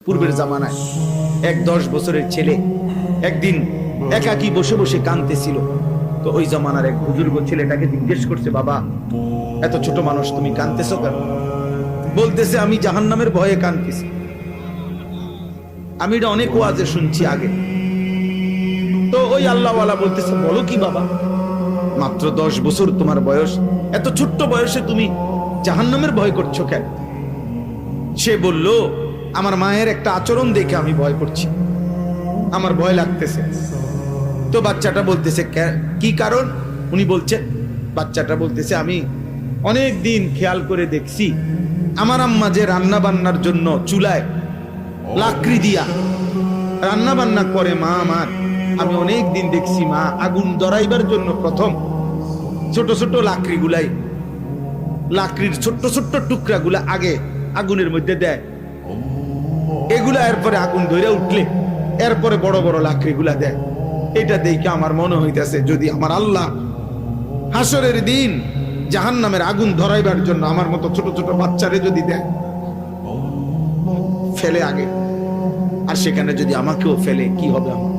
পূর্বের জামানায় এক 10 বছরের ছেলে একদিন একাকী বসে বসে কাঁদতেছিল। তো ওই জামানার এক বুজুর্গ ছেলেটাকে জিজ্ঞেস করছে, বাবা এত ছোট মানুষ তুমি কাঁদতেছো কেন? বলতেছে, আমি জাহান্নামের ভয়ে কাঁদতেছি। আমি এটা অনেক ওয়াজে শুনছি আগে। তো ওই আল্লাহওয়ালা বলতেছে, বলো কি বাবা, মাত্র 10 বছর তোমার বয়স, এত ছোট্ট বয়সে তুমি জাহান্নামের ভয় করছো কেন? সে বলল, আমার মায়ের একটা আচরণ দেখে আমি ভয় করছি, আমার ভয় লাগতেছে। তো বাচ্চাটা বলতেছে, কি কারণ? উনি বলছেন, বাচ্চাটা বলতেছে, আমি অনেক দিন খেয়াল করে দেখছি আমার আম্মা যে রান্না বান্নার জন্য চুলায় লাকড়ি দিয়া রান্না বান্না করে মা আমার, আমি অনেক দিন দেখছি মা আগুন ধরাইবার জন্য প্রথম ছোট ছোট লাকড়ির ছোট্ট ছোট্ট টুকরা গুলা আগে আগুনের মধ্যে দেয়, এগুলা এরপরে আগুন ধরে উঠলে এরপরে বড় বড় লাকড়ি গুলা দেয়। এটা দেখে আমার মনে হইতেছে, যদি আমার আল্লাহ হাসরের দিন জাহান্নামের আগুন ধরাইবার জন্য আমার মতো ছোট ছোট বাচ্চারে যদি দেয় ফেলে আগে, আর সেখানে যদি আমাকেও ফেলে, কি হবে আমার?